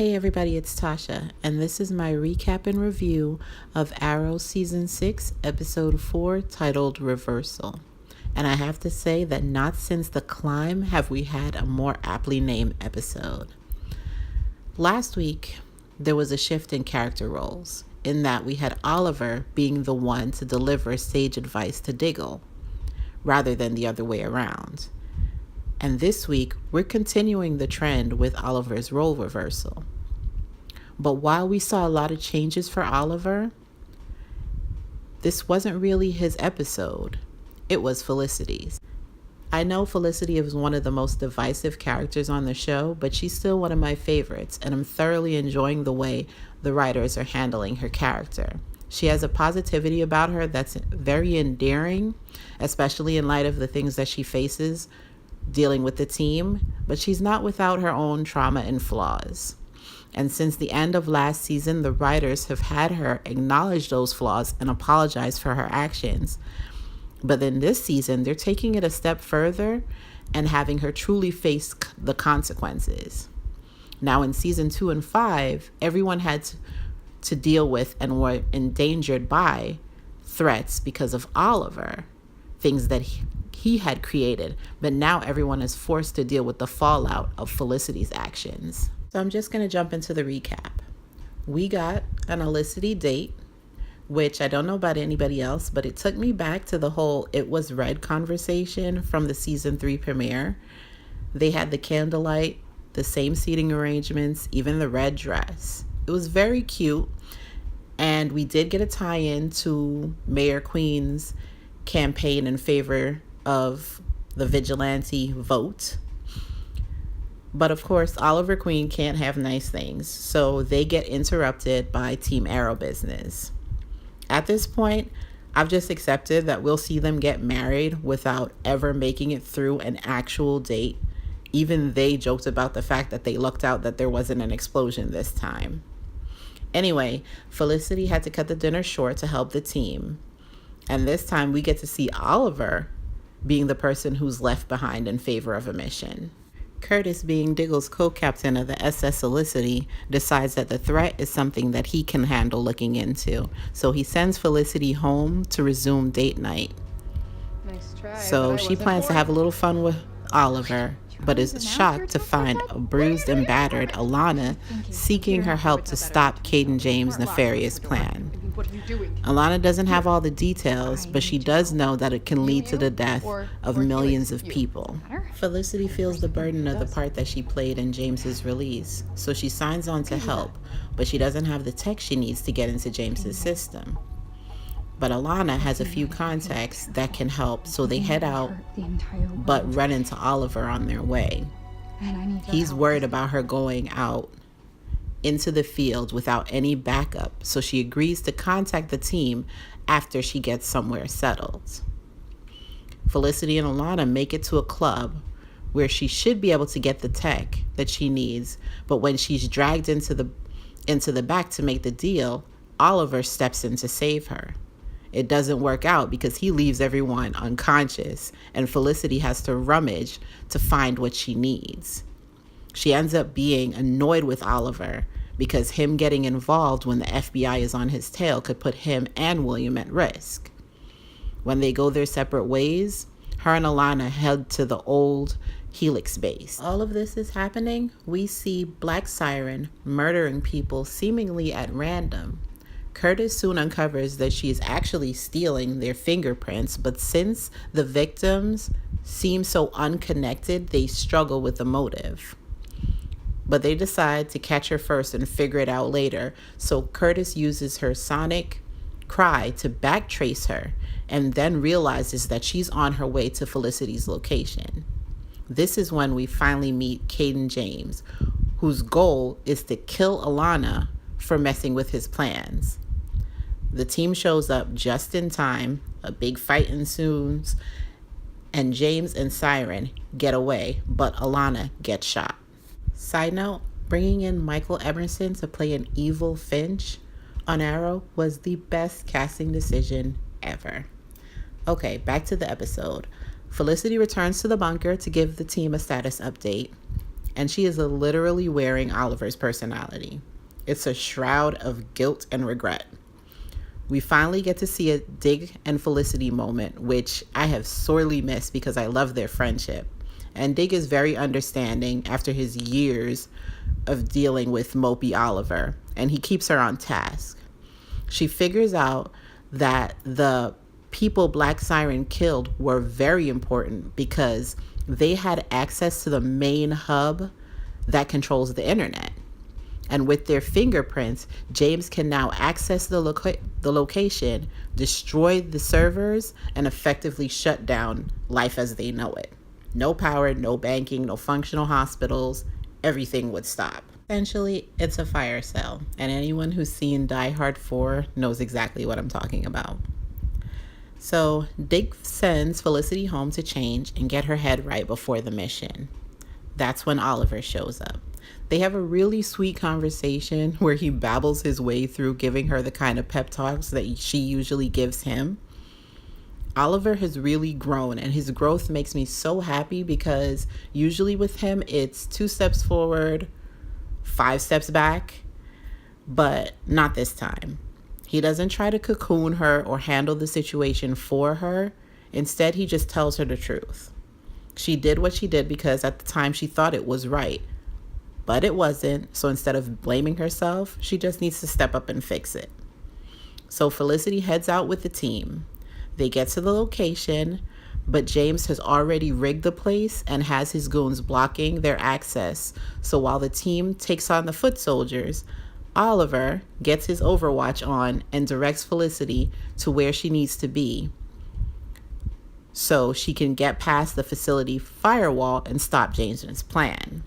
Hey everybody, it's Tasha, and this is my recap and review of Arrow Season 6, Episode 4, titled Reversal. And I have to say that not since The Climb have we had a more aptly named episode. Last week, there was a shift in character roles, in that we had Oliver being the one to deliver sage advice to Diggle, rather than the other way around. And this week, we're continuing the trend with Oliver's role reversal. But while we saw a lot of changes for Oliver, this wasn't really his episode. It was Felicity's. I know Felicity is one of the most divisive characters on the show, but she's still one of my favorites, and I'm thoroughly enjoying the way the writers are handling her character. She has a positivity about her that's very endearing, especially in light of the things that she faces dealing with the team, but she's not without her own trauma and flaws. And since the end of last season, the writers have had her acknowledge those flaws and apologize for her actions. But then this season, they're taking it a step further and having her truly face the consequences. Now in season 2 and 5, everyone had to deal with and were endangered by threats because of Oliver, things that he had created, but now everyone is forced to deal with the fallout of Felicity's actions. So I'm just going to jump into the recap. We got an Olicity Date, which I don't know about anybody else, but it took me back to the whole "it was red" conversation from the season 3 premiere. They had the candlelight, the same seating arrangements, even the red dress. It was very cute, and we did get a tie-in to Mayor Queen's campaign in favor of the vigilante vote. But of course, Oliver Queen can't have nice things, so they get interrupted by Team Arrow business. At this point, I've just accepted that we'll see them get married without ever making it through an actual date. Even they joked about the fact that they lucked out that there wasn't an explosion this time. Anyway, Felicity had to cut the dinner short to help the team. And this time we get to see Oliver being the person who's left behind in favor of a mission. Curtis, being Diggle's co-captain of the SS Olicity, decides that the threat is something that he can handle looking into. So he sends Felicity home to resume date night. Nice try. So she plans to have a little fun with Oliver, but is shocked to find a bruised and battered Alana seeking her help to stop Cayden James' nefarious plan. What are you doing? Alana doesn't have all the details, but she does know that it can lead to the death of millions of people. Felicity feels the burden of the part that she played in James's release, so she signs on to help, but she doesn't have the tech she needs to get into James's system. But Alana has a few contacts that can help, so they head out, but run into Oliver on their way. He's worried about her going out into the field without any backup, so she agrees to contact the team after she gets somewhere settled. Felicity and Alana make it to a club where she should be able to get the tech that she needs, but when she's dragged into the back to make the deal, Oliver steps in to save her. It doesn't work out because he leaves everyone unconscious, and Felicity has to rummage to find what she needs. She ends up being annoyed with Oliver because him getting involved when the FBI is on his tail could put him and William at risk. When they go their separate ways, her and Alana head to the old Helix base. All of this is happening. We see Black Siren murdering people seemingly at random. Curtis soon uncovers that she is actually stealing their fingerprints, but since the victims seem so unconnected, they struggle with the motive. But they decide to catch her first and figure it out later, so Curtis uses her sonic cry to backtrace her and then realizes that she's on her way to Felicity's location. This is when we finally meet Cayden James, whose goal is to kill Alana for messing with his plans. The team shows up just in time, a big fight ensues, and James and Siren get away, but Alana gets shot. Side note, bringing in Michael Emerson to play an evil Finch on Arrow was the best casting decision ever. Okay, back to the episode. Felicity returns to the bunker to give the team a status update. and she is literally wearing Oliver's personality. It's a shroud of guilt and regret. We finally get to see a Dig and Felicity moment, which I have sorely missed because I love their friendship. And Dig is very understanding after his years of dealing with mopey Oliver, and he keeps her on task. She figures out that the people Black Siren killed were very important because they had access to the main hub that controls the internet. And with their fingerprints, James can now access the location, destroy the servers, and effectively shut down life as they know it. No power, no banking, no functional hospitals. Everything would stop. Essentially, it's a fire sale, and anyone who's seen Die Hard 4 knows exactly what I'm talking about. So, Dick sends Felicity home to change and get her head right before the mission. That's when Oliver shows up. They have a really sweet conversation where he babbles his way through giving her the kind of pep talks that she usually gives him. Oliver has really grown, and his growth makes me so happy because usually with him, it's 2 steps forward, 5 steps back, but not this time. He doesn't try to cocoon her or handle the situation for her. Instead, he just tells her the truth. She did what she did because at the time she thought it was right, but it wasn't. So instead of blaming herself, she just needs to step up and fix it. So Felicity heads out with the team. They get to the location, but James has already rigged the place and has his goons blocking their access. So while the team takes on the foot soldiers, Oliver gets his Overwatch on and directs Felicity to where she needs to be so she can get past the facility firewall and stop James's plan.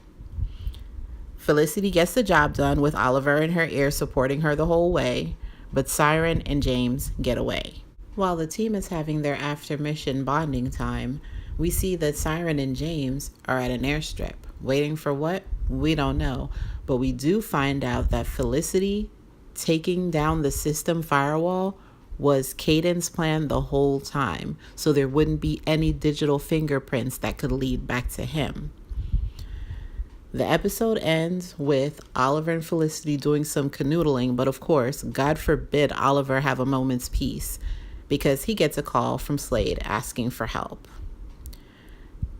Felicity gets the job done with Oliver in her ear supporting her the whole way, but Siren and James get away. While the team is having their after-mission bonding time, we see that Siren and James are at an airstrip. Waiting for what? We don't know. But we do find out that Felicity taking down the system firewall was Cayden's plan the whole time, so there wouldn't be any digital fingerprints that could lead back to him. The episode ends with Oliver and Felicity doing some canoodling, but of course, God forbid Oliver have a moment's peace because he gets a call from Slade asking for help.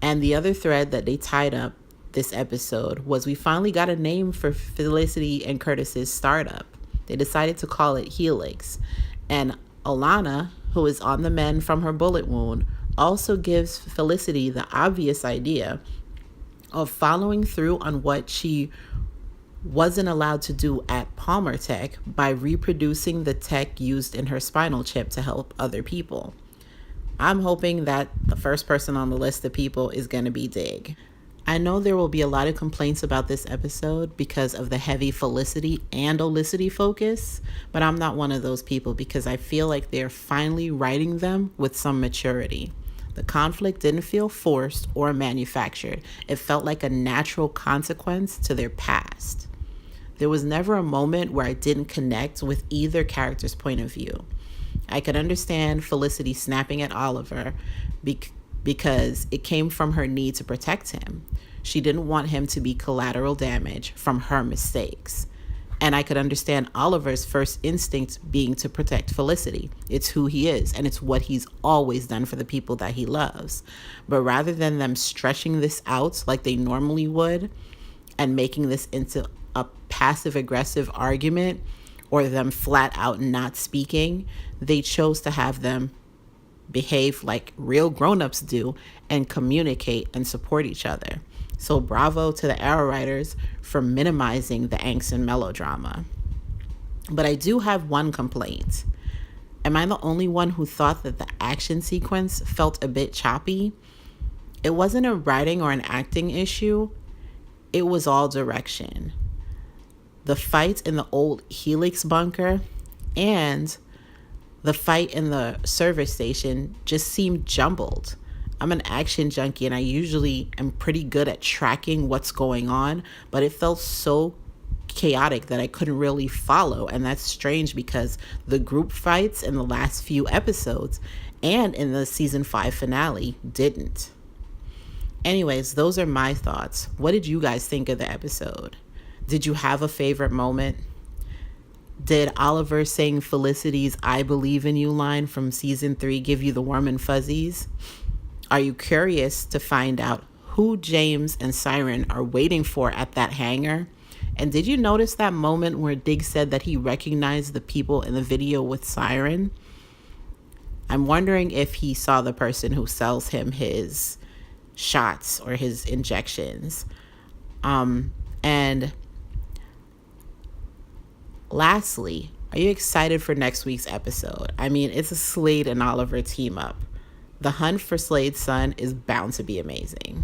And the other thread that they tied up this episode was we finally got a name for Felicity and Curtis's startup. They decided to call it Helix. And Alana, who is on the mend from her bullet wound, also gives Felicity the obvious idea of following through on what she wasn't allowed to do at Palmer Tech by reproducing the tech used in her spinal chip to help other people. I'm hoping that the first person on the list of people is going to be Dig. I know there will be a lot of complaints about this episode because of the heavy Felicity and Olicity focus, but I'm not one of those people because I feel like they're finally writing them with some maturity. The conflict didn't feel forced or manufactured. It felt like a natural consequence to their past. There was never a moment where I didn't connect with either character's point of view. I could understand Felicity snapping at Oliver because it came from her need to protect him. She didn't want him to be collateral damage from her mistakes. And I could understand Oliver's first instinct being to protect Felicity. It's who he is, and it's what he's always done for the people that he loves. But rather than them stretching this out like they normally would and making this into a passive-aggressive argument or them flat out not speaking, they chose to have them behave like real grown-ups do and communicate and support each other. So bravo to the Arrow writers for minimizing the angst and melodrama. But I do have one complaint. Am I the only one who thought that the action sequence felt a bit choppy? It wasn't a writing or an acting issue. It was all direction. The fight in the old Helix bunker and the fight in the service station just seemed jumbled. I'm an action junkie and I usually am pretty good at tracking what's going on, but it felt so chaotic that I couldn't really follow. And that's strange because the group fights in the last few episodes and in the season 5 finale didn't. Anyways, those are my thoughts. What did you guys think of the episode? Did you have a favorite moment? Did Oliver saying Felicity's "I believe in you" line from season 3 give you the warm and fuzzies? Are you curious to find out who James and Siren are waiting for at that hangar? And did you notice that moment where Diggs said that he recognized the people in the video with Siren? I'm wondering if he saw the person who sells him his shots or his injections. And lastly, are you excited for next week's episode? I mean, it's a Slade and Oliver team up. The hunt for Slade's son is bound to be amazing.